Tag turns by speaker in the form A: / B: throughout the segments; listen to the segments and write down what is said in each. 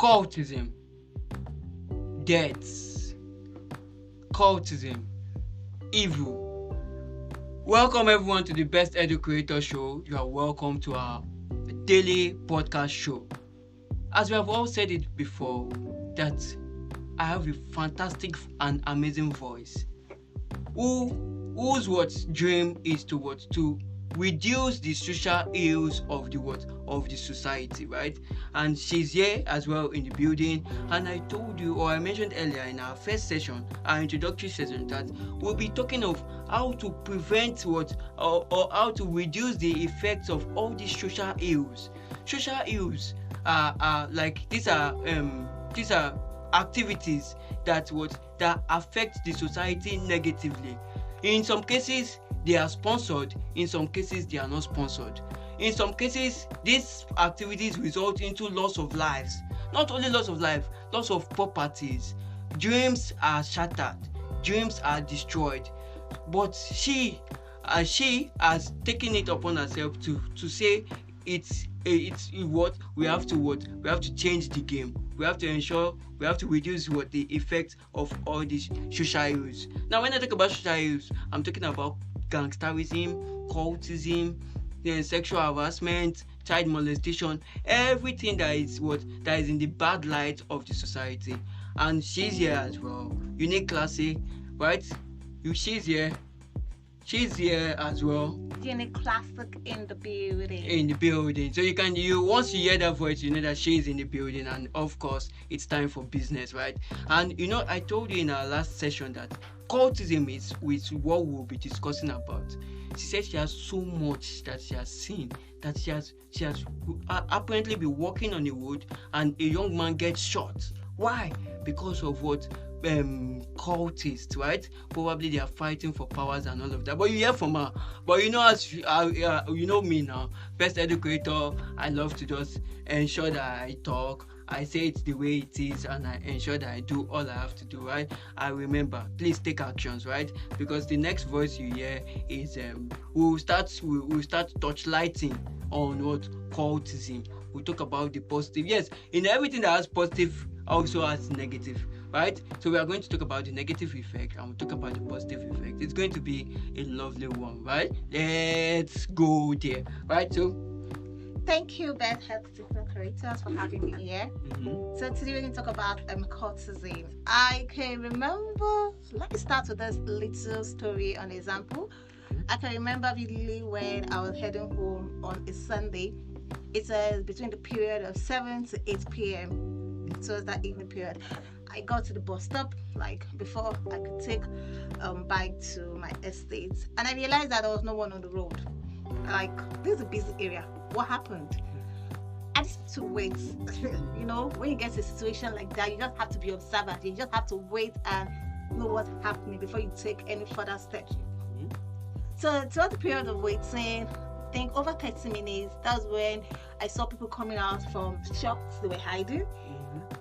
A: Cultism, deaths, cultism, evil. Welcome everyone to the Best Edu Creator Show. You are welcome to our daily podcast show. As we have all said it before, that I have a fantastic and amazing voice. Whose dream is to reduce the social ills of the society, right? And she's here as well in the building. And I told you, or I mentioned earlier in our first session, our introductory session, that we'll be talking of how to prevent or how to reduce the effects of all these social ills. Social ills are like these are activities that affect the society negatively. In some cases, they are sponsored. In some cases, they are not sponsored. In some cases, these activities result into loss of lives. Not only loss of life, loss of properties. Dreams are shattered. Dreams are destroyed. But she has taken it upon herself to say it's what we have to change the game. We have to reduce the effect of all these social ills. Now, when I talk about social ills, I'm talking about gangsterism, cultism, sexual harassment, child molestation, everything that is in the bad light of the society. And she's here as well. Unique Classy, right? She's here. She's here as well.
B: Unique Classic in the building.
A: In the building. So once you hear that voice, you know that she's in the building, and of course it's time for business, right? And I told you in our last session that cultism is what we'll be discussing about. She said she has so much that she has seen, that she has apparently been walking on the road and a young man gets shot. Why? Because of cultists, right? Probably they are fighting for powers and all of that. But you hear from her. But as you know me now, best educator, I love to just ensure that I talk, I say it the way it is, and I ensure that I do all I have to do, right? I remember, please take actions, right? Because the next voice you hear is we'll start touchlighting on what cultism. We'll talk about the positive. Yes, in everything that has positive also has negative, right? So we are going to talk about the negative effect and we'll talk about the positive effect. It's going to be a lovely one, right? Let's go there, right? So
B: thank you, Best Educator Creators, for having me here. So today we're going to talk about cultism. I can remember, let me start with this little story, an example. I can remember vividly when I was heading home on a Sunday. It was between the period of 7 to 8 p.m. So it's that evening period. I got to the bus stop, like before I could take bike to my estate, and I realized that there was no one on the road. Like, this is a busy area. What happened? I just had to wait. When you get to a situation like that, you just have to be observant. You just have to wait and know what's happening before you take any further steps. So throughout the period of waiting, I think over 30 minutes, that was when I saw people coming out from shops they were hiding.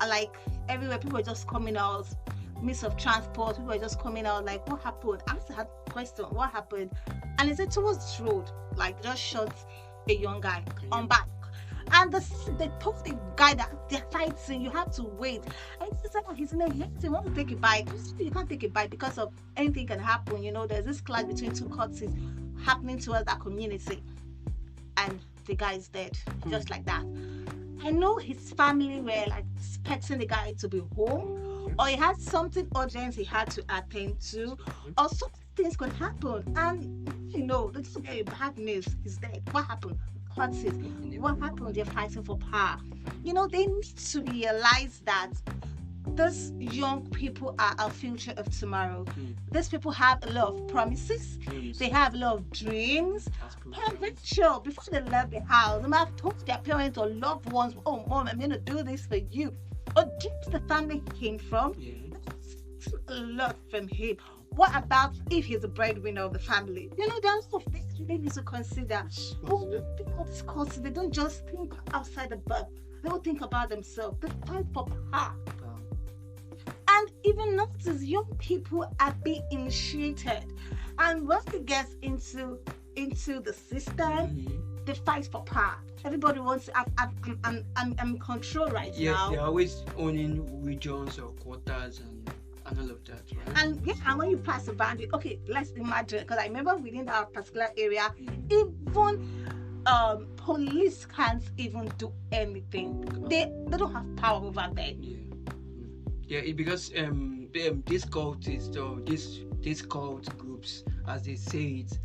B: Like everywhere, people were just coming out, means of transport, people were just coming out, like, what happened? I asked a question, what happened? And he said towards this road, like, just shot a young guy on back. And they told the guy that they're fighting, you have to wait. And he said, he's in a hate, he wants to take a bike. You can't take a bike because of anything can happen. There's this clash between two cultists happening towards that community. And the guy is dead, just like that. I know his family were like expecting the guy to be home, or he had something urgent he had to attend to, or some things could happen. And this is very bad news. He's dead. What happened? What happened? They're fighting for power. They need to realize that these young people are our future of tomorrow. These people have a lot of promises. They have a lot of dreams. I'm very sure before they left the house, they might have told their parents or loved ones, "Oh, Mom, I'm going to do this for you." Or dreams the family came from. A lot from him. What about if he's the breadwinner of the family? There are a lot of things you need to consider. People discuss, they don't just think outside the box. They don't think about themselves. They fight for power. And even notice young people are being initiated. And once they get into the system, they fight for power. Everybody wants to, I'm in control right
A: Yes,
B: now.
A: they're always owning regions or quotas and all of that, right?
B: And yeah, and when you pass a boundary, okay, let's imagine, because I remember within that particular area, even police can't even do anything. They don't have power over there.
A: Because these cultists or these cult groups, as they say it,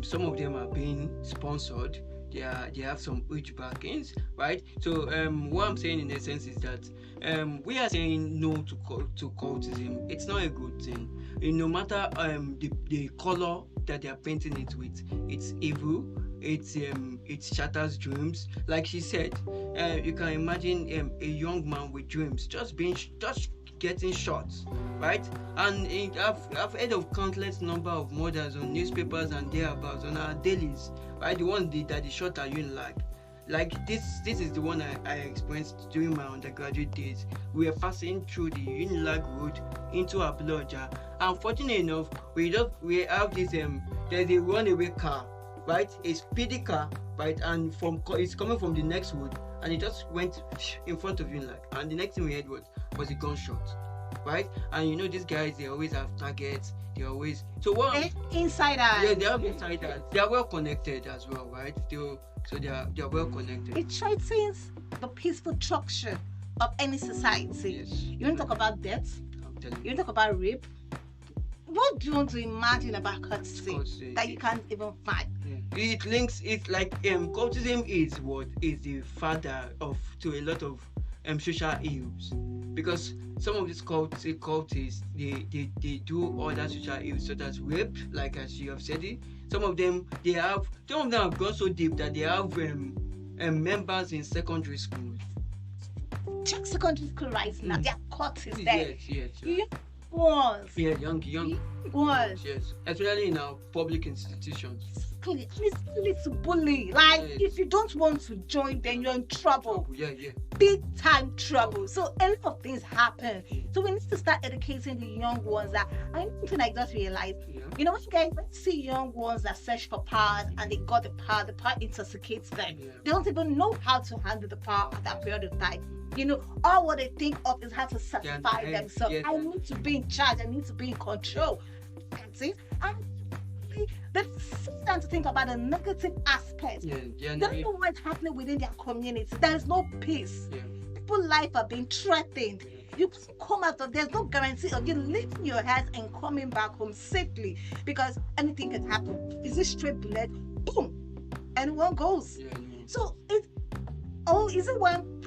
A: some of them are being sponsored. They have some huge backings, right? So what I'm saying in essence is that we are saying no to cultism. It's not a good thing. No matter the color that they are painting it with, it's evil. It shatters dreams. Like she said, you can imagine a young man with dreams just getting shot, right? And I've heard of countless number of murders on newspapers and thereabouts on our dailies, right? The ones that they shot at Unilag. Like this is the one I experienced during my undergraduate days. We were passing through the Unilag road into Abuja. Unfortunately enough, we have this there's a runaway car, right? A speedy car, right? And it's coming from the next road, and it just went in front of Unilag. And the next thing we heard was a gunshot, right? And these guys, they always have targets. They always
B: insiders.
A: Yeah, they have insiders. They are well connected as well, right? They are well connected.
B: It threatens the peaceful structure of any society.
A: Yes.
B: You want to talk about death?
A: I'm telling
B: You want to talk about rape? What do you want to imagine about cultism
A: Cultism.
B: that you can't even find?
A: It links. It's like cultism is what is the father to a lot of social ills, because some of these cultists they do other social ills such as rape, like as you have said it. Some of them have gone so deep that they have members in secondary schools.
B: Check secondary school right now. There are cultists there.
A: Yes.
B: Young ones.
A: Yeah, young
B: ones.
A: Yes, especially in our public institutions.
B: It's easy to bully. Like,
A: Yes.
B: if you don't want to join, then you're in trouble.
A: Yeah.
B: Big time trouble. So a lot of things happen. So we need to start educating the young ones. That I know something I just realized.
A: Yeah.
B: When you guys see young ones that search for power and they got the power intoxicates them.
A: Yeah.
B: They don't even know how to handle the power at that period of time. All what they think of is how to satisfy themselves.
A: yes.
B: I need to be in charge. I need to be in control. That's it. And they sit down to think about the negative aspects.
A: Yeah.
B: They don't know what's happening within their community. There's no peace.
A: Yeah.
B: People's life are being threatened. You come out of there's no guarantee of you leaving your house and coming back home safely, because anything can happen. Is it straight bullet? Boom, anyone goes.
A: Yeah.
B: So is it when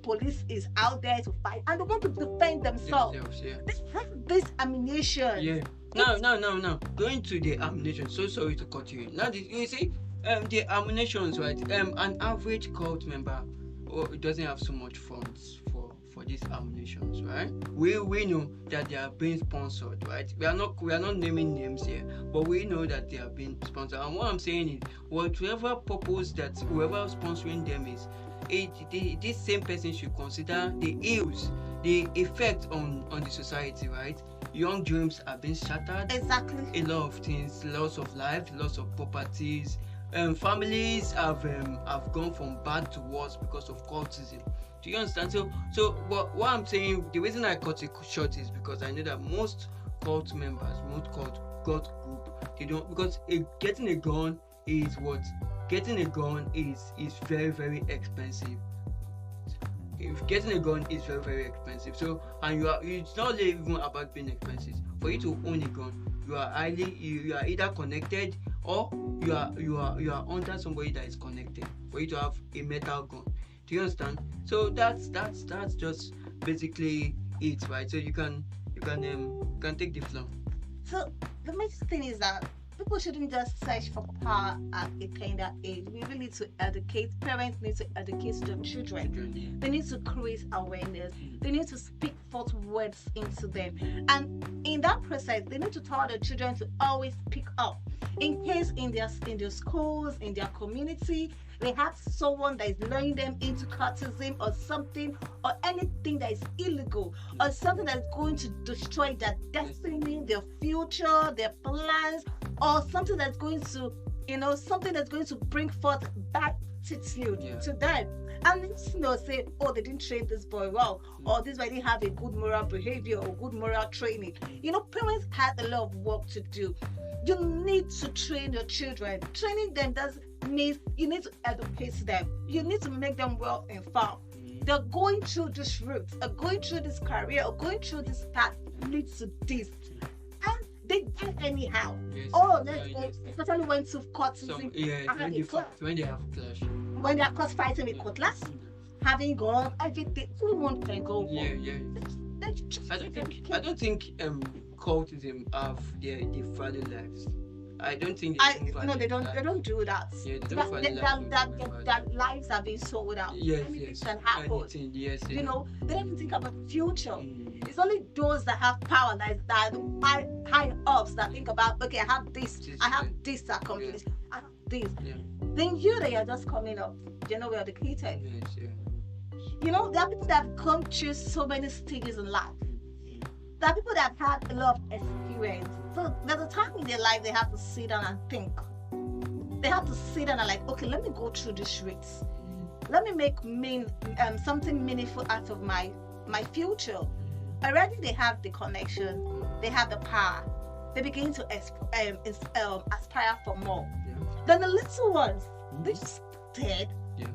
B: police is out there to fight and they want to defend themselves?
A: Yeah.
B: They have this ammunition.
A: Yeah. Now. Going to the ammunition. So sorry to cut you. Now, you see, the ammunitions, right? An average cult member doesn't have so much funds for these ammunitions, right? We know that they are being sponsored, right? We are not naming names here, but we know that they are being sponsored. And what I'm saying is, whatever purpose that whoever sponsoring them is, this same person should consider the ills, the effect on the society, right? Young dreams are being shattered.
B: Exactly.
A: A lot of things, loss of life, loss of properties. Families have gone from bad to worse because of cultism. Do you understand? So what I'm saying, the reason I cut it short is because I know that most cult members, most cult group, they don't, because getting a gun is very, very expensive. If getting a gun is very, very expensive. So, and it's not even about being expensive. For you to own a gun, you are either connected or you are under somebody that is connected for you to have a metal gun. Do you understand? So that's just basically it, right? So you can take the floor.
B: So the main thing is that people shouldn't just search for power at a tender age. We really need to educate. Parents need to educate their children. They need to create awareness. They need to speak forth words into them. And in that process, they need to tell their children to always speak up. In case in their schools, in their community, they have someone that is luring them into cultism or something, or anything that is illegal, or something that's going to destroy their destiny, their future, their plans, or something that's going to something that's going to bring forth bad attitude
A: Yeah.
B: to them. And say, oh, they didn't train this boy well, or this boy didn't have a good moral behavior or good moral training. Parents had a lot of work to do. You need to train your children. Training them does mean you need to educate them. You need to make them well informed. They're going through this route, or going through this career, or going through this path leads to this. And they get anyhow.
A: Yes.
B: Oh, let's
A: Yeah,
B: go,
A: yes.
B: especially when to cultism.
A: When they have clash.
B: When they are caught fighting with cutlass, having gone, everything, everyone can go for.
A: Yeah. I don't think cultism have their value lives. I don't think
B: they don't do that.
A: Yeah, they don't value lives.
B: That lives are being sold out.
A: Yes.
B: Can happen.
A: Anything, yes.
B: They don't even think about the future. It's only those that have power, that are the high ups, that think about, okay, I have this to accomplish, I have this.
A: Yeah.
B: Then that you're just coming up, you're not well educated.
A: Yes, yeah.
B: There are people that have gone through so many stages in life. There are people that have had a lot of experience. So there's a time in their life they have to sit down and think. They have to sit down and okay, let me go through this race. Let me make something meaningful out of my future. Already they have the connection, they have the power. They begin to aspire for more.
A: Yeah.
B: Then the little ones, they just dead.
A: Yeah.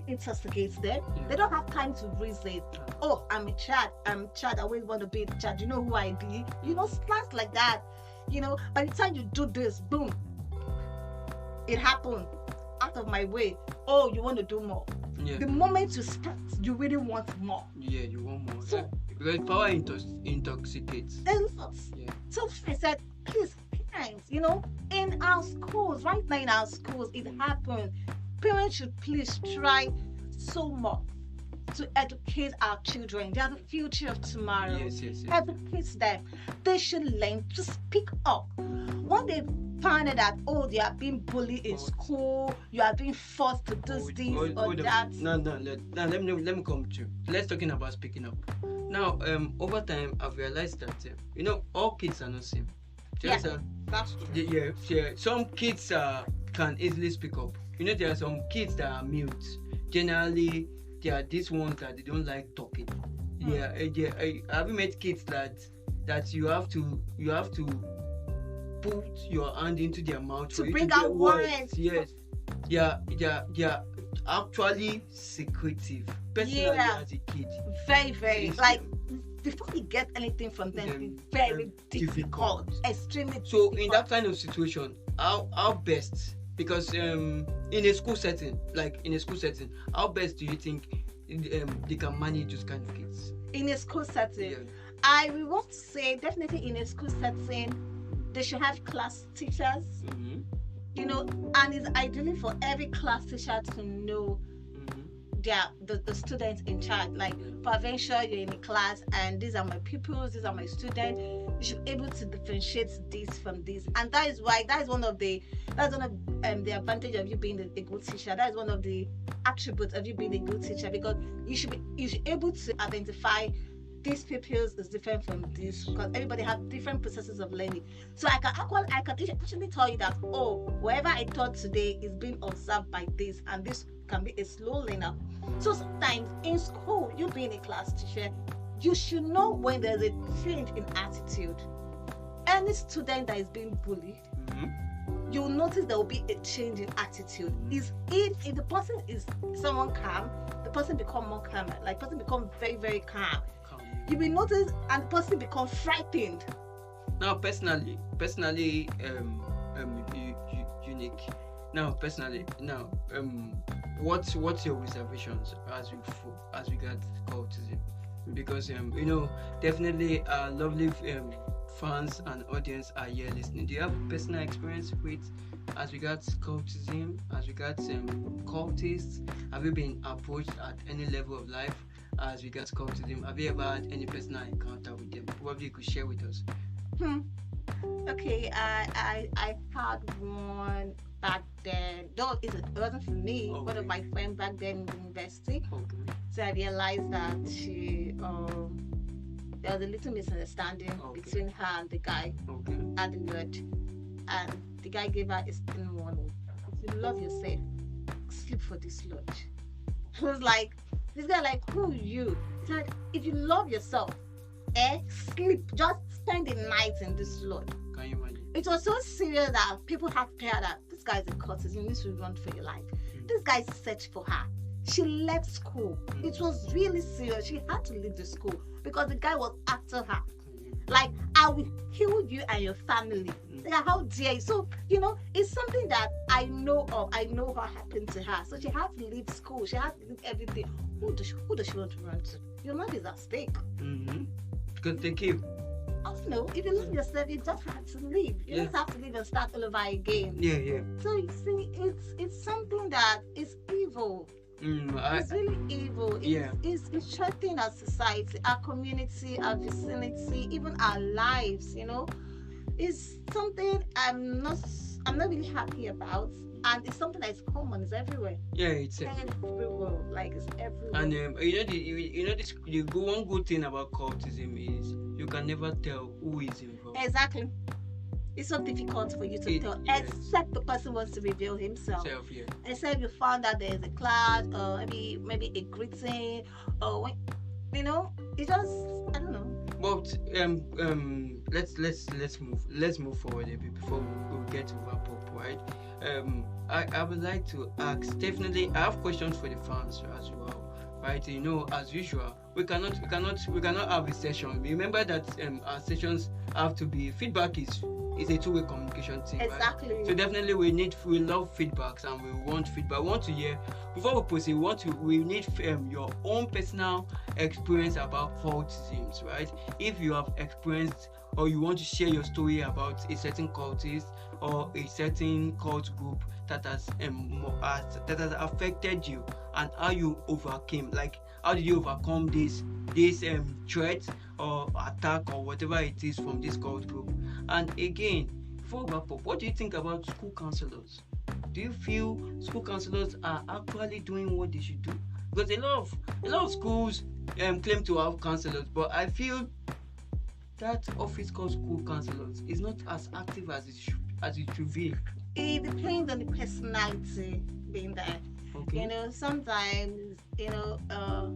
B: Intoxicates them.
A: Yeah.
B: They don't have time to reason. Oh, I'm a child. I always want to be a child. You know who I be? Plans like that. By the time you do this, boom, it happened. Out of my way. Oh, you want to do more.
A: Yeah.
B: The moment you start, you really want more.
A: Yeah, you want more.
B: So,
A: because power intoxicates.
B: A lot.
A: Yeah.
B: So I said, please, parents, in our schools, right now in our schools, it happens. Parents should please try so much to educate our children. They are the future of tomorrow.
A: Yes.
B: Educate them. They should learn to speak up. When they find out that, oh, they are being bullied in school, you are being forced to do this or that.
A: No, let me come to you. Let's talking about speaking up. Now, over time, I've realized that, all kids are not same.
B: That's true.
A: Yeah. Some kids can easily speak up. There are some kids that are mute. Generally, there are these ones that they don't like talking. Yeah. Have you met kids that you have to put your hand into their mouth
B: to bring out words?
A: Yes. They are actually secretive. Personally, as a kid.
B: Very, very. Before you get anything from them, it's very difficult. Extremely difficult.
A: So in that kind of situation, how best? Because in a school setting, how best do you think they can manage those kind of kids?
B: In a school setting,
A: yeah.
B: I will want to say definitely in a school setting, they should have class teachers.
A: Mm-hmm.
B: And it's ideally for every class teacher to know the students in charge. Like, peradventure, you're in a class and these are my pupils, these are my students. You should be able to differentiate this from this, and that is one of the advantage of you being a good teacher. That is one of the attributes of you being a good teacher, because you should be able to identify these pupils is different from this, because everybody has different processes of learning. So I can actually tell you that, oh, whatever I taught today is being observed by this, and this can be a slow learner. So sometimes in school, you being a class teacher, you should know when there's a change in attitude. Any student that is being bullied, you'll notice there will be a change in attitude. If the person is someone calm, the person become more calm. Like, person become very, very calm. You will notice, and the person become frightened.
A: Now, personally, unique. Now, what's your reservations as regards cultism? Because definitely lovely fans and audience are here listening. Do you have personal experience with as regards cultism, as regards cultists? Have you been approached at any level of life as regards cultism? Have you ever had any personal encounter with them? Probably you could share with us.
B: Okay, I had one back then. Though it wasn't for me.
A: Okay.
B: One of my friends back then in university.
A: Okay.
B: So I realized that there was a little misunderstanding between her and the guy
A: Okay.
B: at the word, and the guy gave her a stern warning. If you love yourself, sleep for this lodge. He was like, this guy like, who you? He said, if you love yourself, sleep. Just spend the night in this lodge.
A: Can you imagine?
B: It was so serious that people had to tell her that this guy's a cultist. You need to run for your life. This guy searched for her. She left school. It was really serious. She had to leave the school because the guy was after her. Like, I will kill you and your family. Like, how dare you? So, it's something that I know of. I know what happened to her. So she had to leave school. She had to leave everything. Who does she want to run to? Your life is at stake.
A: Because they keep.
B: I don't know. If you love yourself, you just have to leave. You just have to leave and start all over again.
A: Yeah.
B: So you see, it's something that is evil. It's really evil. It's threatening our society, our community, our vicinity, even our lives. It's something I'm not really happy about, and it's something that is common. It's everywhere.
A: Yeah, it's
B: everywhere. Like, it's everywhere.
A: And the one good thing about cultism is you can never tell who is involved.
B: Exactly. It's so difficult for you to tell, except the person wants to reveal himself. Except you found that there's a cloud, or maybe a greeting, or it just, I don't know.
A: But let's move forward a bit before we get to wrap up, right? I would like to ask. Definitely, I have questions for the fans as well, right? As usual, we cannot have a session. Remember that our sessions have to be feedback is a two-way communication thing.
B: Exactly.
A: Right? So definitely we love feedbacks, and we want feedback. We want to hear, before we proceed, we need your own personal experience about cultisms, right? If you have experienced or you want to share your story about a certain cultist or a certain cult group that has affected you, and how you overcame, like how did you overcome this threat or attack or whatever it is from this cult group. And again, before we wrap up, what do you think about school counselors? Do you feel school counselors are actually doing what they should do? Because a lot of schools claim to have counselors, but I feel that office called school counselors is not as active as it should be.
B: It depends on the personality being there.
A: Okay.
B: Sometimes,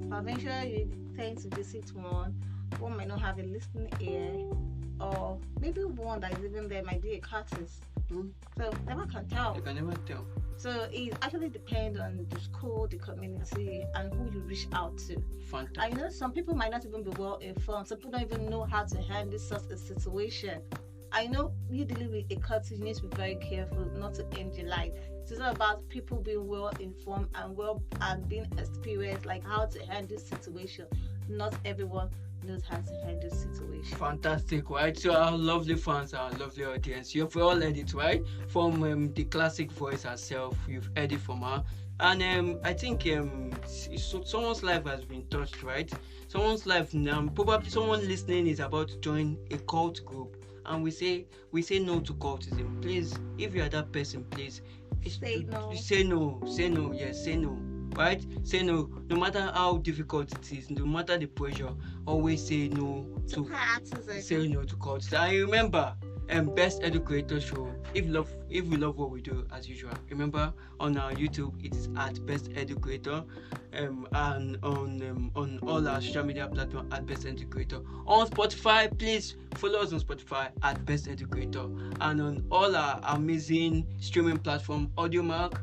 B: provincial, you tend to visit one might not have a listening ear, or maybe one that is even there might be a cultist. So never can tell.
A: You can never tell.
B: So it actually depends on the school, the community, and who you reach out to.
A: Fantastic.
B: I know some people might not even be well informed. Some people don't even know how to handle such a situation. I know you dealing with a cultist, you need to be very careful not to end your life. It's all about people being well informed and being experienced, like how to handle situation. Not everyone knows how to handle situation.
A: Fantastic, right? So our lovely fans, our lovely audience, you've all heard it, right? From the classic voice herself, you've heard it from her. And I think someone's life has been touched, right? Someone's life, probably someone listening is about to join a cult group, and we say no to cultism. Please, if you are that person, please
B: say no.
A: Say no. Yes, say no. Right? Say no. No matter how difficult it is, no matter the pressure, always say no to
B: cultism.
A: Say no to cultism. And remember, Best Educator Show. If we love what we do, as usual, remember on our YouTube it is at Best Educator, and on all our social media platforms at Best Educator. On Spotify, please follow us on Spotify at Best Educator, and on all our amazing streaming platform, Audiomack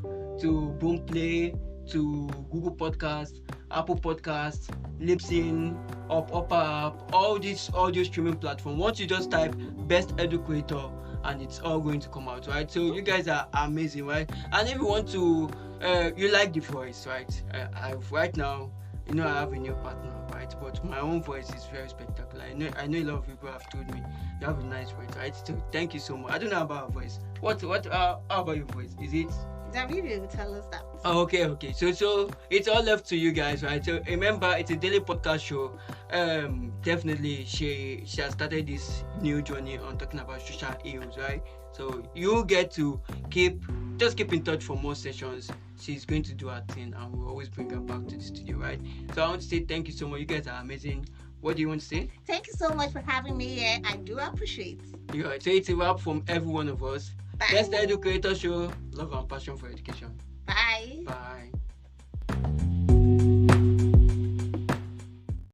A: to Boomplay to Google Podcasts, Apple Podcasts, Libsyn, Upper App, all these audio streaming platforms. Once you just type Best Educator, and it's all going to come out, right? So you guys are amazing, right? And if you want to, you like the voice, right? Right now, I have a new partner, right? But my own voice is very spectacular. I know a lot of people have told me you have a nice voice, right? So thank you so much. I don't know about voice. How about your voice? Is it?
B: Davide will tell us that.
A: Oh, okay. So it's all left to you guys, right? So remember, it's a daily podcast show. Definitely, she has started this new journey on talking about social ills, right? So you get to keep in touch for more sessions. She's going to do her thing, and we'll always bring her back to the studio, right? So I want to say thank you so much. You guys are amazing. What do you want to say?
B: Thank you so much for having me here. I do appreciate.
A: Yeah. So it's a wrap from every one of us.
B: Bye.
A: That's the Educator Show. Love and passion for education.
B: Bye.
A: Bye.